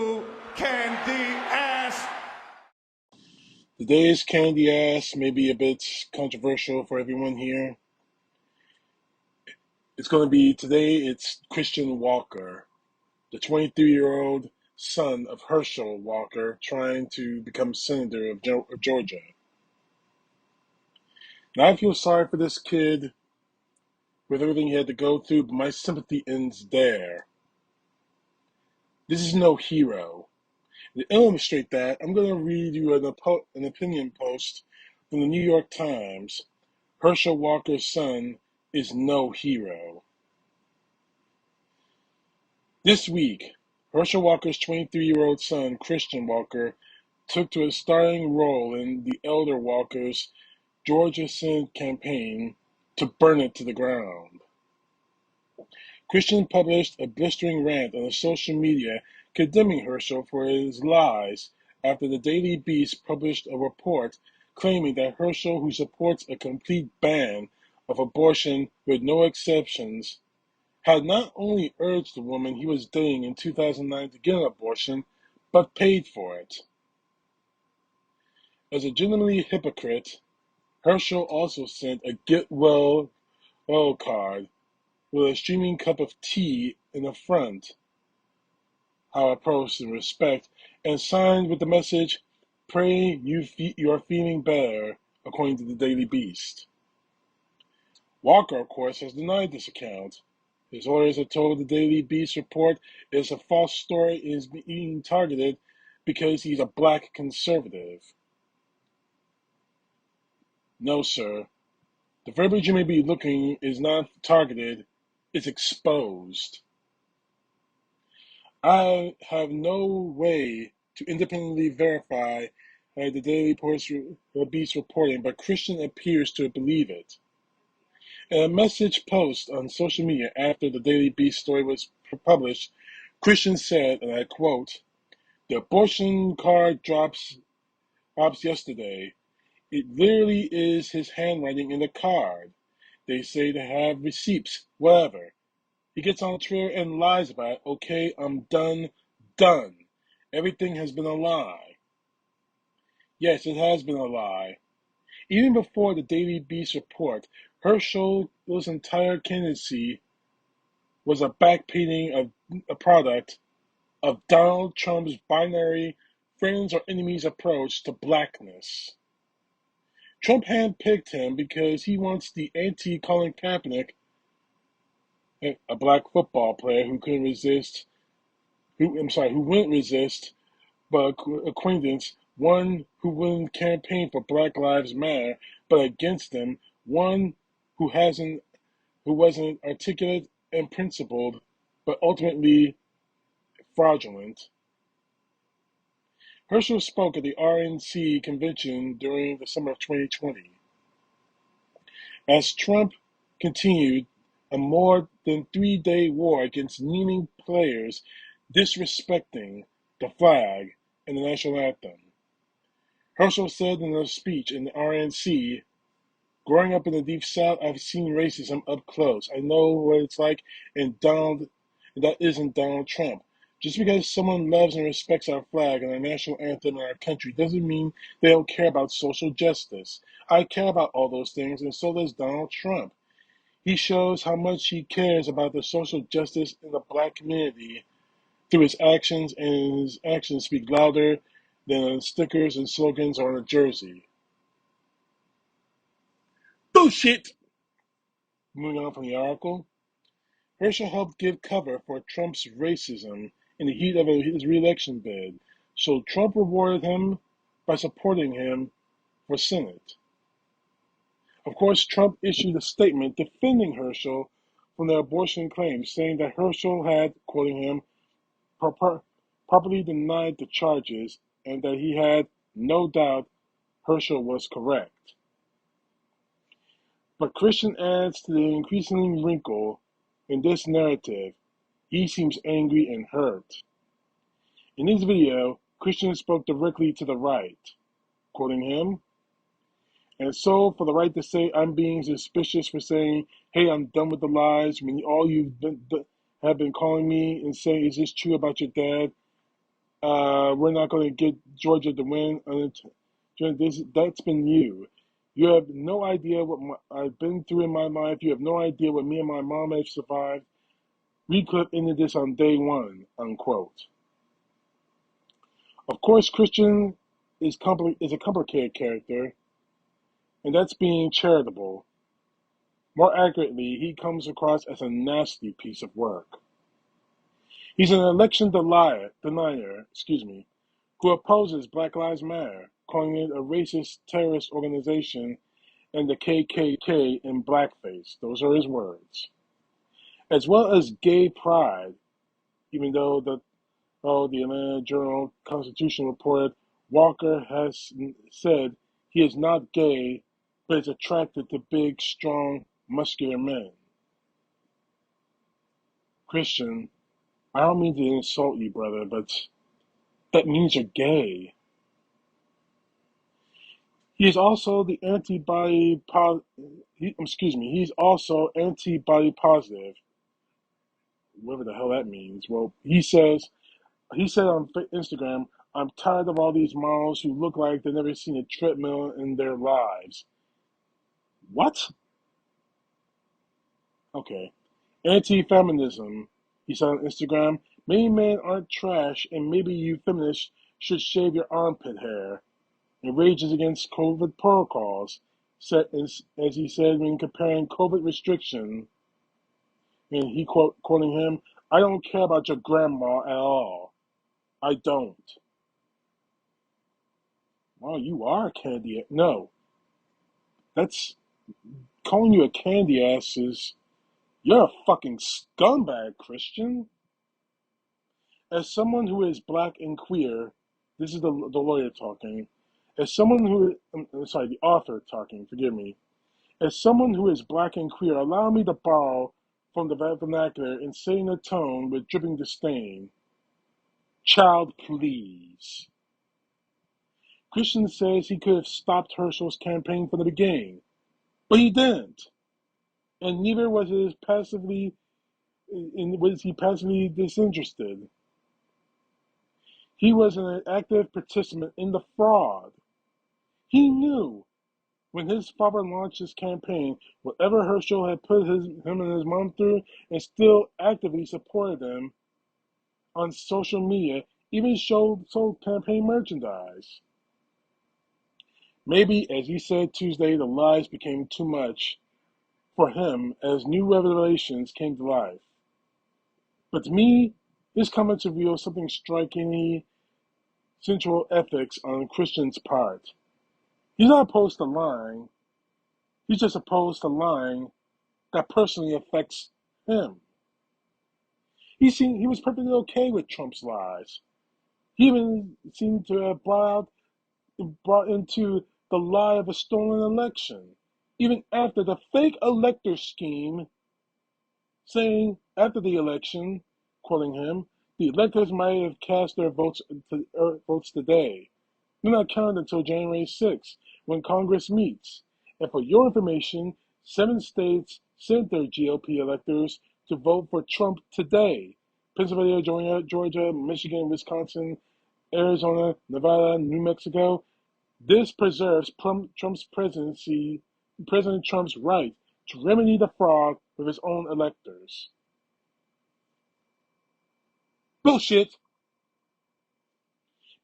to Candy Ass. Today's candy ass may be a bit controversial for everyone here. It's Christian Walker, the 23-year-old son of Herschel Walker, trying to become senator of Georgia. Now, I feel sorry for this kid with everything he had to go through, but my sympathy ends there. This is no hero. To illustrate that, I'm going to read you an opinion post from the New York Times. Herschel Walker's son is no hero. This week, Herschel Walker's 23-year-old son, Christian Walker, took to a starring role in the elder Walker's Georgia Senate campaign to burn it to the ground. Christian published a blistering rant on social media condemning Herschel for his lies after the Daily Beast published a report claiming that Herschel, who supports a complete ban of abortion with no exceptions, had not only urged the woman he was dating in 2009 to get an abortion, but paid for it. As a genuinely hypocrite, Herschel also sent a get well card with a steaming cup of tea in the front, how approached in respect, and signed with the message, "Pray you are feeling better," according to the Daily Beast. Walker, of course, has denied this account. His lawyers have told the Daily Beast report it is a false story and is being targeted because he's a black conservative. No, sir. The verbiage you may be looking is not targeted, it's exposed. I have no way to independently verify the Daily Beast reporting, but Christian appears to believe it. In a message post on social media after the Daily Beast story was published, Christian said, and I quote, "The abortion card drops yesterday. It literally is his handwriting in the card. They say to have receipts, whatever. He gets on Twitter and lies about it. Okay, I'm done. Everything has been a lie." Yes, it has been a lie. Even before the Daily Beast report, Herschel's entire candidacy was a backpainting of a product of Donald Trump's binary friends or enemies approach to blackness. Trump handpicked him because he wants the anti-Colin Kaepernick, a black football player who wouldn't resist, but acquaintance, one who wouldn't campaign for Black Lives Matter, but against them, one who wasn't articulate and principled, but ultimately fraudulent. Herschel spoke at the RNC convention during the summer of 2020. As Trump continued a more than 3-day war against kneeling players disrespecting the flag and the national anthem, Herschel said in a speech in the RNC, "Growing up in the Deep South, I've seen racism up close. I know what it's like, and that isn't Donald Trump. Just because someone loves and respects our flag and our national anthem and our country doesn't mean they don't care about social justice. I care about all those things, and so does Donald Trump. He shows how much he cares about the social justice in the black community through his actions, and his actions speak louder than stickers and slogans on a jersey." Bullshit! Moving on from the article, Herschel helped give cover for Trump's racism in the heat of his re-election bid, so Trump rewarded him by supporting him for Senate. Of course, Trump issued a statement defending Herschel from the abortion claims, saying that Herschel had, quoting him, properly denied the charges and that he had no doubt Herschel was correct. But Christian adds to the increasing wrinkle in this narrative. He seems angry and hurt. In his video, Christian spoke directly to the right, quoting him, "And so for the right to say I'm being suspicious for saying, hey, I'm done with the lies, when all have been calling me and saying, is this true about your dad? We're not going to get Georgia to win. That's been you. You have no idea what I've been through in my life. You have no idea what me and my mom have survived. We could have ended this on day one, unquote. Of course, Christian is a complicated character, and that's being charitable. More accurately, he comes across as a nasty piece of work. He's an election denier, who opposes Black Lives Matter, calling it a racist terrorist organization and the KKK in blackface. Those are his words. As well as gay pride, even though the Atlanta Journal-Constitution reported Walker has said he is not gay, but is attracted to big, strong, muscular men. Christian, I don't mean to insult you, brother, but that means you're gay. He is also the he's also antibody positive, whatever the hell that means. Well, he said on Instagram, "I'm tired of all these models who look like they've never seen a treadmill in their lives." What? Okay. Anti-feminism, he said on Instagram. Many men aren't trash, and maybe you feminists should shave your armpit hair. And rages against COVID protocols, as he said when comparing COVID restriction. And quoting him, "I don't care about your grandma at all. I don't." Well, you are a candy. No, that's calling you a candy ass is you're a fucking scumbag, Christian. As someone who is black and queer, this is the lawyer talking. As someone who, sorry, the author talking. Forgive me. As someone who is black and queer, allow me to borrow from the vernacular and say in a tone with dripping disdain, "Child, please." Christian says he could have stopped Herschel's campaign from the beginning, but he didn't, and neither was he passively disinterested. He was an active participant in the fraud. He knew when his father launched his campaign, whatever Herschel had put him and his mom through, and still actively supported them on social media, even sold campaign merchandise. Maybe, as he said Tuesday, the lies became too much for him as new revelations came to life. But to me, his comments reveal something strikingly central ethics on Christian's part. He's not opposed to lying. He's just opposed to lying that personally affects him. He was perfectly okay with Trump's lies. He even seemed to have brought into the lie of a stolen election, even after the fake elector scheme, saying after the election, quoting him, the electors might have cast their votes today. They're not counted until January 6th, when Congress meets. And for your information, 7 states sent their GOP electors to vote for Trump today. Pennsylvania, Georgia, Michigan, Wisconsin, Arizona, Nevada, New Mexico. This preserves President Trump's right to remedy the fraud with his own electors. Bullshit!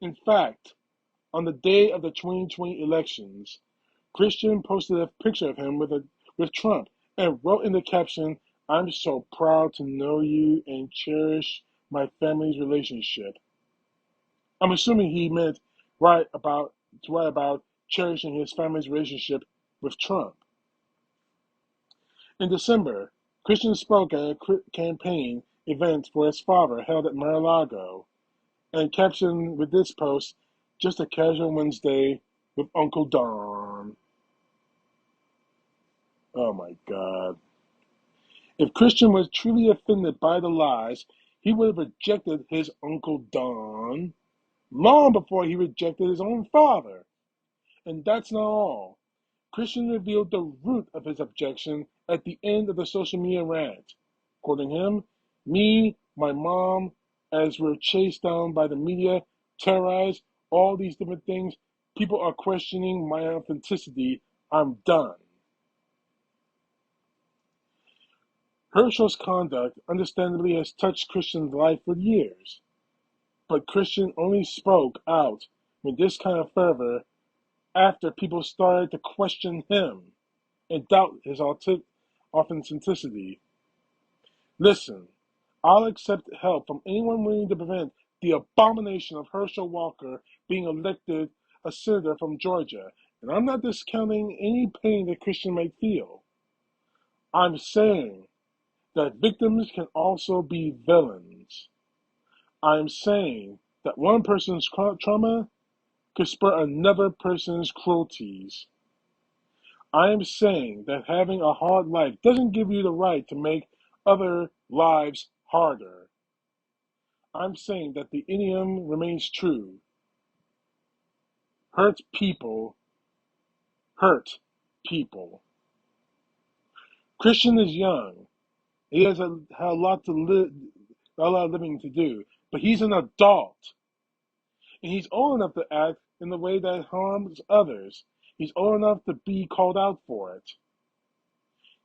In fact, on the day of the 2020 elections, Christian posted a picture of him with Trump and wrote in the caption, "I'm so proud to know you and cherish my family's relationship." I'm assuming he meant write about cherishing his family's relationship with Trump. In December, Christian spoke at a campaign event for his father held at Mar-a-Lago and captioned with this post, "Just a casual Wednesday with Uncle Don." Oh my God. If Christian was truly offended by the lies, he would have rejected his Uncle Don long before he rejected his own father. And that's not all. Christian revealed the root of his objection at the end of the social media rant. Quoting him, "Me, my mom, as we're chased down by the media, terrorized, all these different things, people are questioning my authenticity. I'm done. Herschel's conduct understandably has touched Christian's life for years, but Christian only spoke out with this kind of fervor after people started to question him and doubt his authenticity. Listen, I'll accept help from anyone willing to prevent the abomination of Herschel Walker being elected a senator from Georgia, and I'm not discounting any pain that Christian may feel. I'm saying that victims can also be villains. I'm saying that one person's trauma could spur another person's cruelties. I am saying that having a hard life doesn't give you the right to make other lives harder. I'm saying that the idiom remains true. Hurt people hurt people. Christian is young. He has a lot to live, a lot of living to do, but he's an adult, and he's old enough to act in the way that harms others. He's old enough to be called out for it.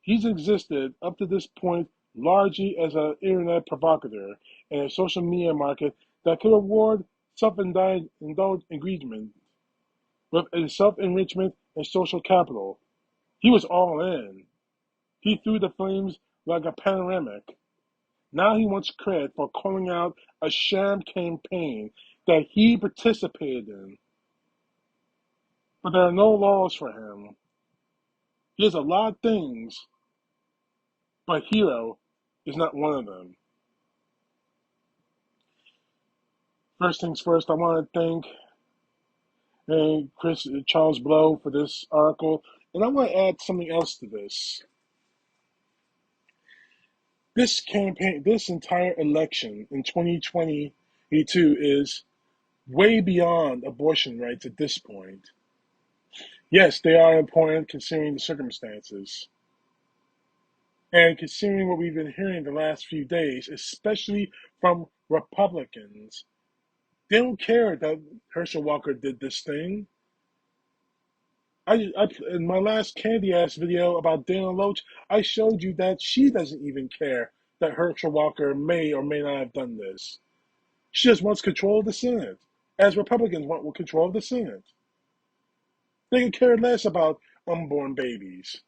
He's existed up to this point largely as an internet provocateur and a social media market that could reward self-indulgent engagement with a self-enrichment and social capital. He was all in. He threw the flames like a panoramic. Now he wants credit for calling out a sham campaign that he participated in. But there are no laws for him. He has a lot of things, but hero is not one of them. First things first, I want to thank Charles Blow for this article, and I want to add something else to this. This campaign, this entire election in 2022 is way beyond abortion rights at this point. Yes, they are important considering the circumstances. And considering what we've been hearing the last few days, especially from Republicans, they don't care that Herschel Walker did this thing. In my last Candy Ass video about Dana Loach, I showed you that she doesn't even care that Herschel Walker may or may not have done this. She just wants control of the Senate, as Republicans want control of the Senate. They could care less about unborn babies.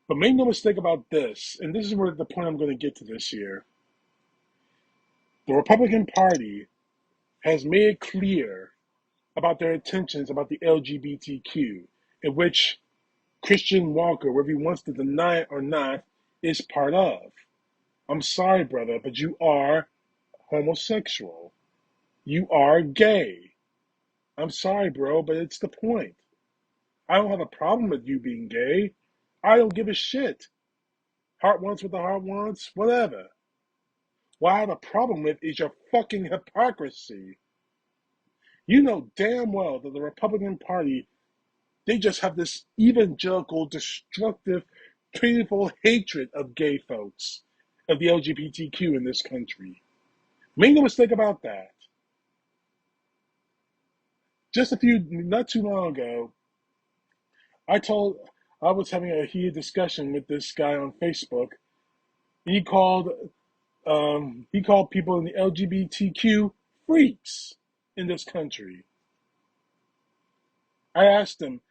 But make no mistake about this, and this is where the point I'm going to get to this year. The Republican Party has made it clear about their intentions about the LGBTQ, in which Christian Walker, whether he wants to deny it or not, is part of. I'm sorry, brother, but you are homosexual. You are gay. I'm sorry, bro, but it's the point. I don't have a problem with you being gay. I don't give a shit. Heart wants what the heart wants, whatever. What I have a problem with is your fucking hypocrisy. You know damn well that the Republican Party, they just have this evangelical, destructive, painful hatred of gay folks, of the LGBTQ in this country. Make no mistake about that. Not too long ago, I told, I was having a heated discussion with this guy on Facebook, and he called people in the LGBTQ freaks in this country. I asked him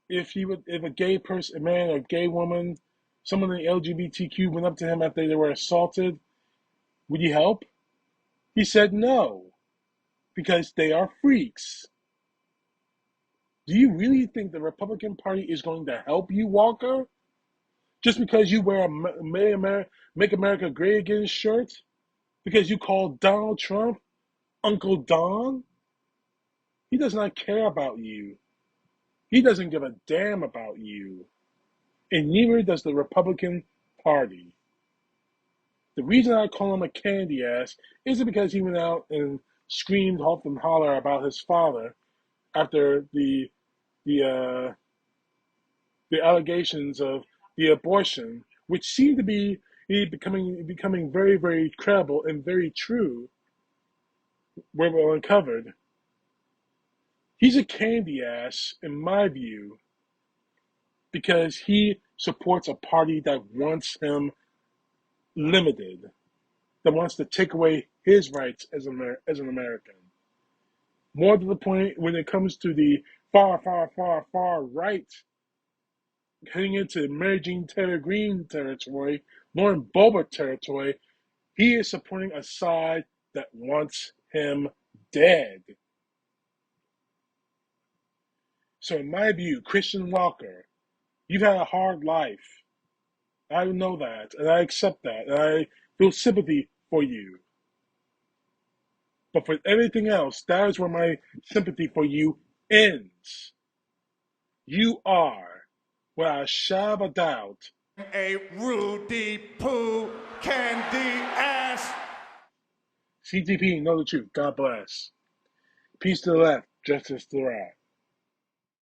if a gay person, a man or gay woman, someone in the LGBTQ went up to him after they were assaulted, would he help? He said no, because they are freaks. Do you really think the Republican Party is going to help you, Walker? Just because you wear a Make America Great Again shirt? Because you call Donald Trump Uncle Don? He does not care about you. He doesn't give a damn about you. And neither does the Republican Party. The reason I call him a candy ass isn't because he went out and screamed, hopped, and holler about his father after the the allegations of the abortion, which seemed to be he becoming very, very credible and very true, where we're uncovered. He's a candy ass, in my view, because he supports a party that wants him limited, that wants to take away his rights as an American. More to the point, when it comes to the far, far, far, far right, heading into Mary Jean Taylor Greene territory, Lauren Boebert territory, he is supporting a side that wants him dead. So in my view, Christian Walker, you've had a hard life. I know that, and I accept that, and I feel sympathy for you. But for everything else, that is where my sympathy for you ends. You are, without a shadow of a doubt, a Rudy Poo candy ass. CTP, know the truth. God bless. Peace to the left, justice to the right.